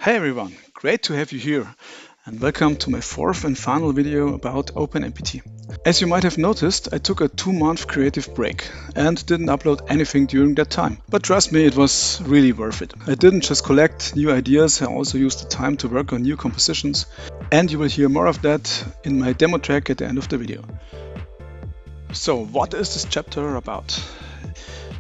Hey everyone, great to have you here and welcome to my fourth and final video about OpenMPT. As you might have noticed, I took a 2-month creative break and didn't upload anything during that time. But trust me, it was really worth it. I didn't just collect new ideas, I also used the time to work on new compositions, and you will hear more of that in my demo track at the end of the video. So what is this chapter about?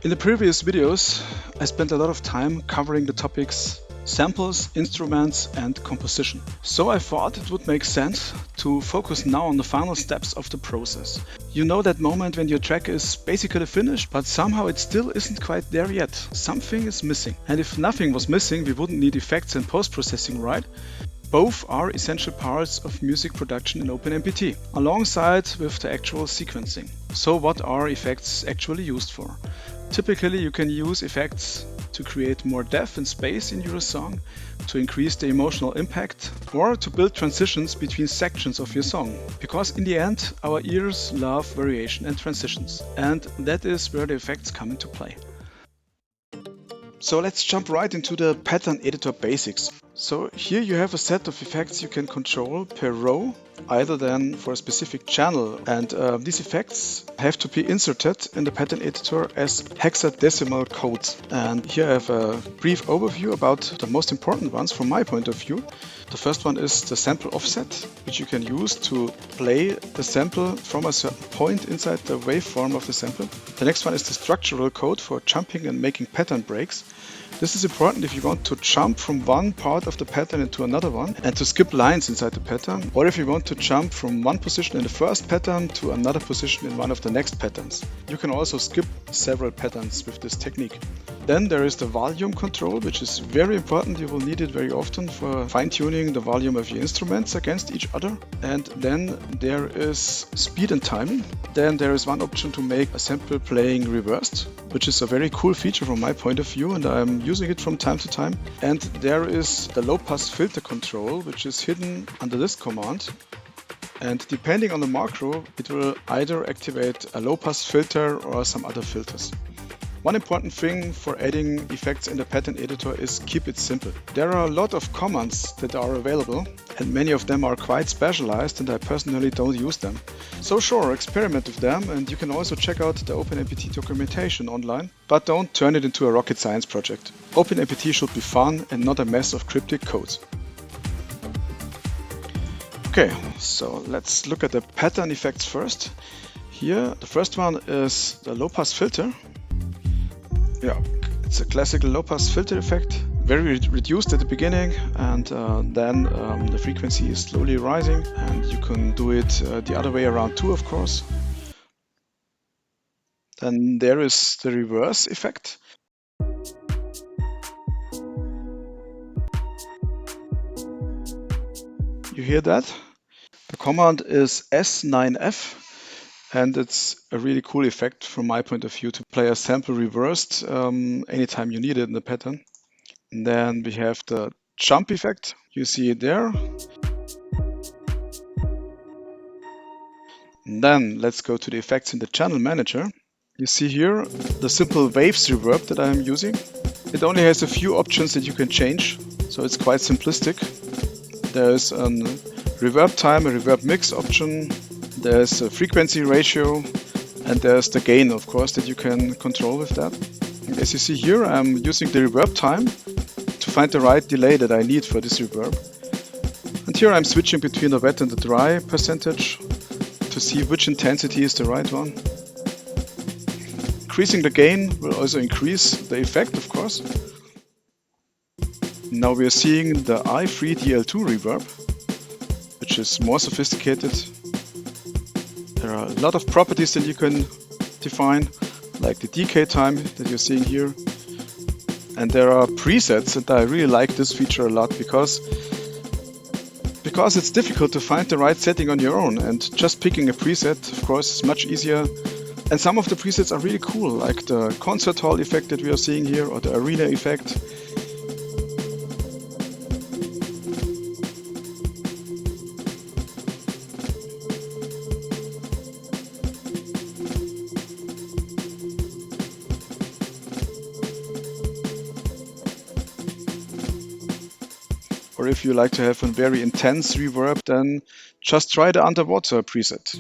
In the previous videos, I spent a lot of time covering the topics samples, instruments, and composition. So I thought it would make sense to focus now on the final steps of the process. You know that moment when your track is basically finished, but somehow it still isn't quite there yet. Something is missing. And if nothing was missing, we wouldn't need effects and post-processing, right? Both are essential parts of music production in OpenMPT, alongside with the actual sequencing. So what are effects actually used for? Typically you can use effects to create more depth and space in your song, to increase the emotional impact, or to build transitions between sections of your song. Because in the end, our ears love variation and transitions, and that is where the effects come into play. So let's jump right into the pattern editor basics. So here you have a set of effects you can control per row, either then for a specific channel, and these effects have to be inserted in the pattern editor as hexadecimal codes. And here I have a brief overview about the most important ones from my point of view. The first one is the sample offset, which you can use to play the sample from a certain point inside the waveform of the sample. The next one is the structural code for jumping and making pattern breaks. This is important if you want to jump from one part of the pattern into another one and to skip lines inside the pattern, or if you want to jump from one position in the first pattern to another position in one of the next patterns. You can also skip several patterns with this technique. Then there is the volume control, which is very important. You will need it very often for fine-tuning the volume of your instruments against each other. And then there is speed and timing. Then there is one option to make a sample playing reversed, which is a very cool feature from my point of view, and I'm using it from time to time. And there is the low-pass filter control, which is hidden under this command. And depending on the macro, it will either activate a low-pass filter or some other filters. One important thing for adding effects in the pattern editor is keep it simple. There are a lot of commands that are available, and many of them are quite specialized, and I personally don't use them. So sure, experiment with them, and you can also check out the OpenMPT documentation online, but don't turn it into a rocket science project. OpenMPT should be fun and not a mess of cryptic codes. Okay, so let's look at the pattern effects first. Here, the first one is the low-pass filter. Yeah, it's a classical low-pass filter effect, very reduced at the beginning, and then the frequency is slowly rising, and you can do it the other way around too, of course. Then there is the reverse effect. You hear that? The command is S9F. And it's a really cool effect from my point of view to play a sample reversed anytime you need it in the pattern. And then we have the jump effect. You see it there. And then let's go to the effects in the channel manager. You see here the simple waves reverb that I'm using. It only has a few options that you can change, so it's quite simplistic. There's a reverb time, a reverb mix option. There's a frequency ratio, and there's the gain, of course, that you can control with that. As you see here, I'm using the reverb time to find the right delay that I need for this reverb. And here I'm switching between the wet and the dry percentage to see which intensity is the right one. Increasing the gain will also increase the effect, of course. Now we are seeing the i3DL2 reverb, which is more sophisticated. There are a lot of properties that you can define, like the decay time that you're seeing here. And there are presets, and I really like this feature a lot because it's difficult to find the right setting on your own, and just picking a preset, of course, is much easier. And some of the presets are really cool, like the concert hall effect that we are seeing here, or the arena effect. Or if you like to have a very intense reverb, then just try the underwater preset.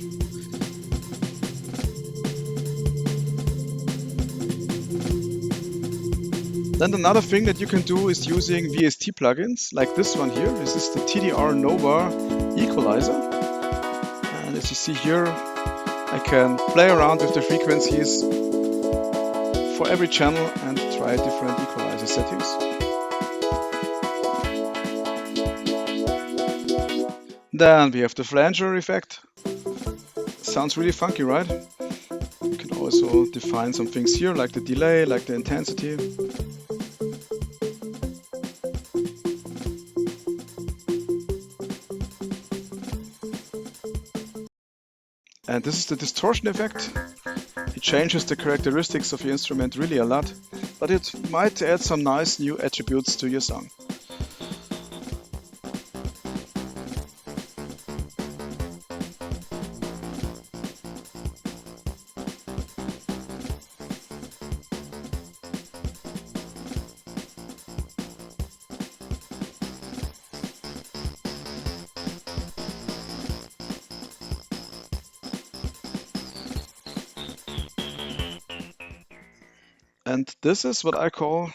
Then another thing that you can do is using VST plugins, like this one here. This is the TDR Nova equalizer. And as you see here, I can play around with the frequencies for every channel and try different equalizer settings. Then we have the Flanger effect. Sounds really funky, right? You can also define some things here, like the delay, like the intensity. And this is the distortion effect. It changes the characteristics of your instrument really a lot, but it might add some nice new attributes to your song. And this is what I call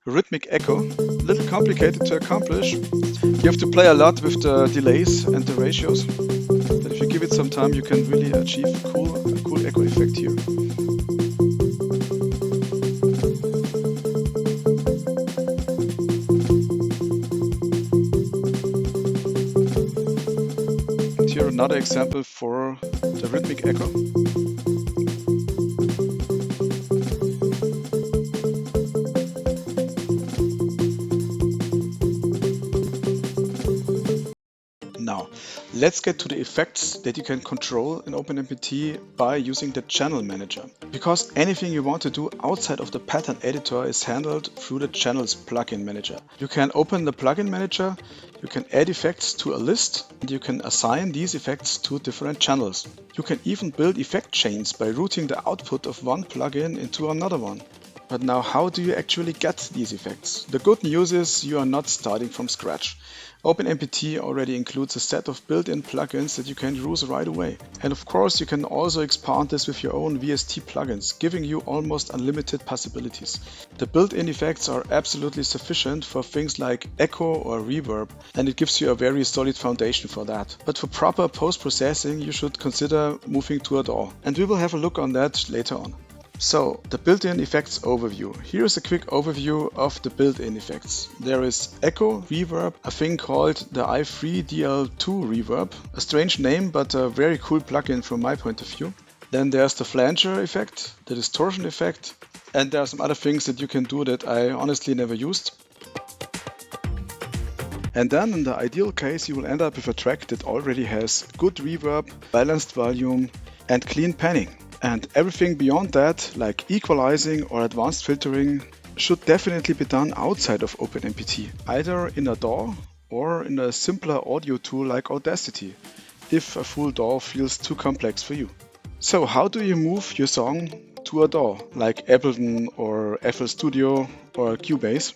rhythmic echo. A little complicated to accomplish. You have to play a lot with the delays and the ratios. But if you give it some time, you can really achieve a cool echo effect here. And here another example for the rhythmic echo. Now, let's get to the effects that you can control in OpenMPT by using the channel manager. Because anything you want to do outside of the pattern editor is handled through the channels plugin manager. You can open the plugin manager, you can add effects to a list, and you can assign these effects to different channels. You can even build effect chains by routing the output of one plugin into another one. But now, how do you actually get these effects? The good news is you are not starting from scratch. OpenMPT already includes a set of built-in plugins that you can use right away. And of course, you can also expand this with your own VST plugins, giving you almost unlimited possibilities. The built-in effects are absolutely sufficient for things like echo or reverb, and it gives you a very solid foundation for that. But for proper post-processing, you should consider moving to a DAW. And we will have a look on that later on. So, the built-in effects overview. Here's a quick overview of the built-in effects. There is echo, reverb, a thing called the i3DL2 reverb, a strange name but a very cool plugin from my point of view. Then there's the Flanger effect, the distortion effect, and there are some other things that you can do that I honestly never used. And then in the ideal case you will end up with a track that already has good reverb, balanced volume and clean panning. And everything beyond that, like equalizing or advanced filtering, should definitely be done outside of OpenMPT, either in a DAW or in a simpler audio tool like Audacity, if a full DAW feels too complex for you. So how do you move your song to a DAW, like Ableton or FL Studio or Cubase?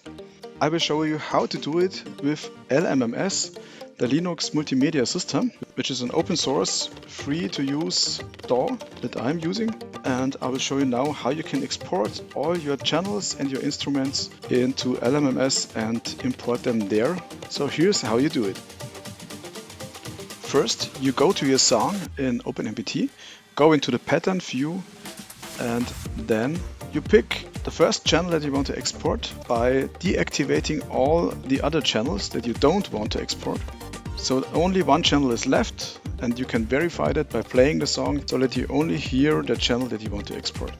I will show you how to do it with LMMS, the Linux multimedia system, which is an open source, free to use DAW that I'm using. And I will show you now how you can export all your channels and your instruments into LMMS and import them there. So here's how you do it. First, you go to your song in OpenMPT, go into the pattern view, and then you pick the first channel that you want to export by deactivating all the other channels that you don't want to export. So only one channel is left, and you can verify that by playing the song so that you only hear the channel that you want to export.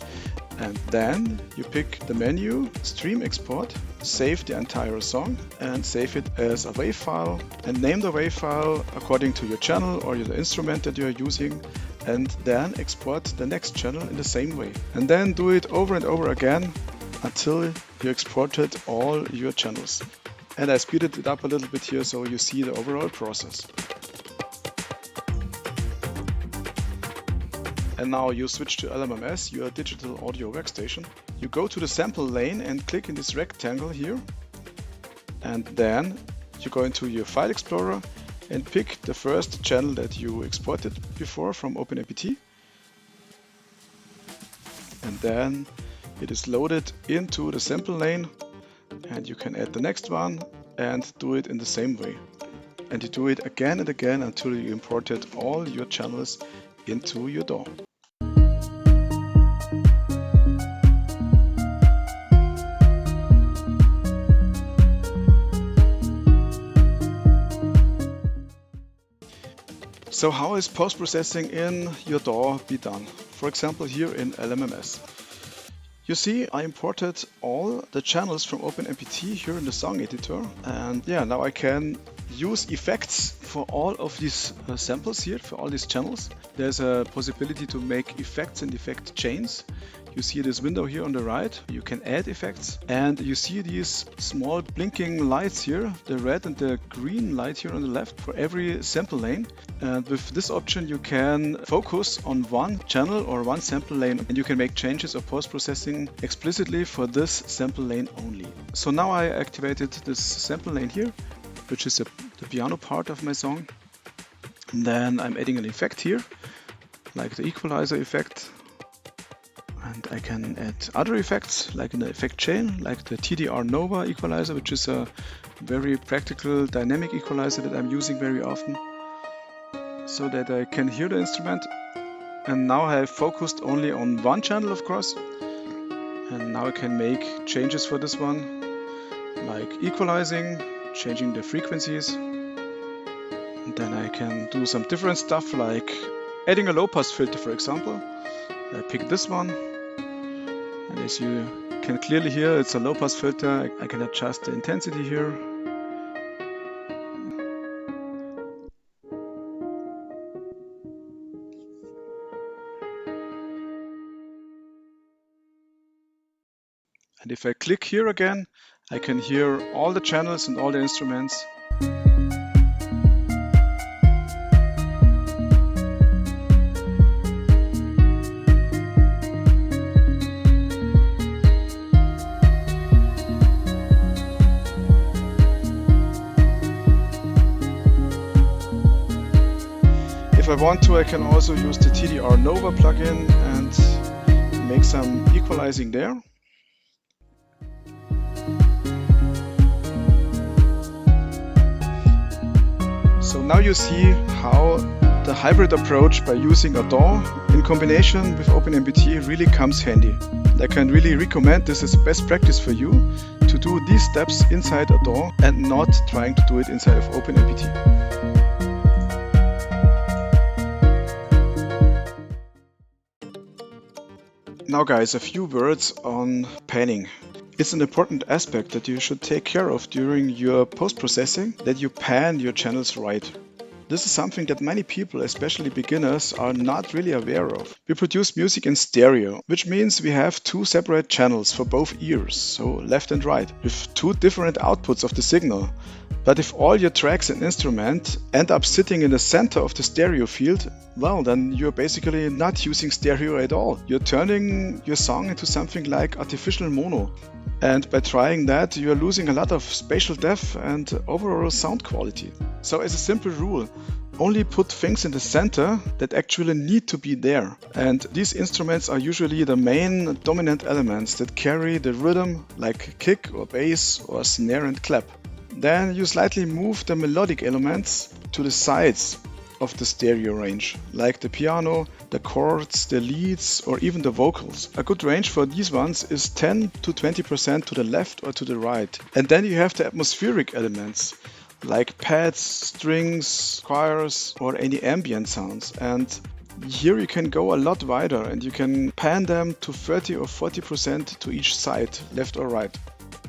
And then you pick the menu, Stream Export, save the entire song and save it as a WAV file and name the WAV file according to your channel or the instrument that you are using, and then export the next channel in the same way. And then do it over and over again until you exported all your channels. And I speeded it up a little bit here so you see the overall process. And now you switch to LMMS, your digital audio workstation. You go to the sample lane and click in this rectangle here. And then you go into your file explorer and pick the first channel that you exported before from OpenMPT. And then it is loaded into the sample lane, and you can add the next one and do it in the same way. And you do it again and again until you imported all your channels into your DAW. So how is post-processing in your DAW be done? For example, here in LMMS. You see, I imported all the channels from OpenMPT here in the song editor, and yeah, now I can use effects for all of these samples here, for all these channels. There's a possibility to make effects and effect chains. You see this window here on the right, you can add effects, and you see these small blinking lights here, the red and the green light here on the left for every sample lane. And with this option you can focus on one channel or one sample lane, and you can make changes or post-processing explicitly for this sample lane only. So now I activated this sample lane here, which is the piano part of my song. And then I'm adding an effect here, like the equalizer effect. And I can add other effects, like in the effect chain, like the TDR Nova equalizer, which is a very practical dynamic equalizer that I'm using very often, so that I can hear the instrument. And now I have focused only on one channel, of course. And now I can make changes for this one, like equalizing, changing the frequencies. And then I can do some different stuff, like adding a low-pass filter, for example. I pick this one. And as you can clearly hear, it's a low-pass filter. I can adjust the intensity here. And if I click here again, I can hear all the channels and all the instruments. If I want to, I can also use the TDR Nova plugin and make some equalizing there. So now you see how the hybrid approach by using a DAW in combination with OpenMPT really comes handy. I can really recommend this as a best practice for you to do these steps inside a DAW and not trying to do it inside of OpenMPT. Now guys, a few words on panning. It's an important aspect that you should take care of during your post-processing, that you pan your channels right. This is something that many people, especially beginners, are not really aware of. We produce music in stereo, which means we have two separate channels for both ears, so left and right, with two different outputs of the signal. But if all your tracks and instrument end up sitting in the center of the stereo field, well, then you're basically not using stereo at all. You're turning your song into something like artificial mono. And by trying that, you're losing a lot of spatial depth and overall sound quality. So as a simple rule, only put things in the center that actually need to be there. And these instruments are usually the main dominant elements that carry the rhythm, like kick or bass or snare and clap. Then you slightly move the melodic elements to the sides of the stereo range, like the piano, the chords, the leads, or even the vocals. A good range for these ones is 10 to 20% to the left or to the right. And then you have the atmospheric elements, like pads, strings, choirs, or any ambient sounds. And here you can go a lot wider and you can pan them to 30 or 40% to each side, left or right.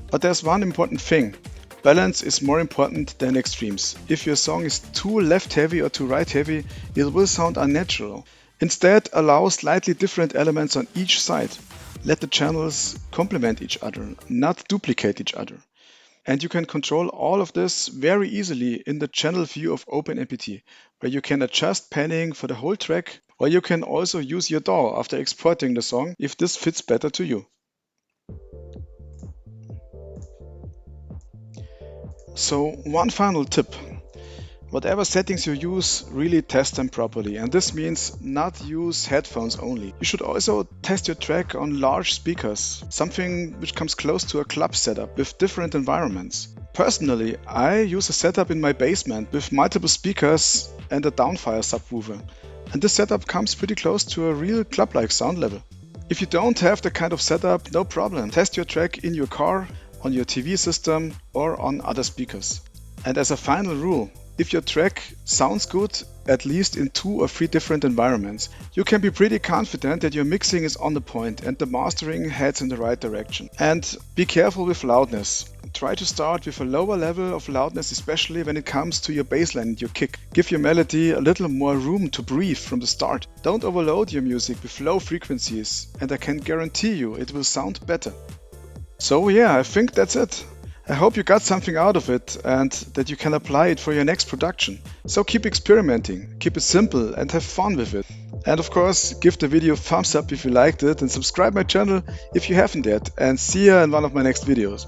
But there's one important thing. Balance is more important than extremes. If your song is too left heavy or too right heavy, it will sound unnatural. Instead, allow slightly different elements on each side. Let the channels complement each other, not duplicate each other. And you can control all of this very easily in the channel view of OpenMPT, where you can adjust panning for the whole track, or you can also use your DAW after exporting the song if this fits better to you. So one final tip. Whatever settings you use, really test them properly. And this means not use headphones only. You should also test your track on large speakers, something which comes close to a club setup with different environments. Personally, I use a setup in my basement with multiple speakers and a downfire subwoofer. And this setup comes pretty close to a real club-like sound level. If you don't have the kind of setup, no problem. Test your track in your car, on your TV system, or on other speakers. And as a final rule, if your track sounds good, at least in 2 or 3 different environments, you can be pretty confident that your mixing is on the point and the mastering heads in the right direction. And be careful with loudness. Try to start with a lower level of loudness, especially when it comes to your bass line and your kick. Give your melody a little more room to breathe from the start. Don't overload your music with low frequencies, and I can guarantee you it will sound better. So yeah, I think that's it. I hope you got something out of it and that you can apply it for your next production. So keep experimenting, keep it simple and have fun with it. And of course, give the video a thumbs up if you liked it and subscribe my channel if you haven't yet, and see you in one of my next videos.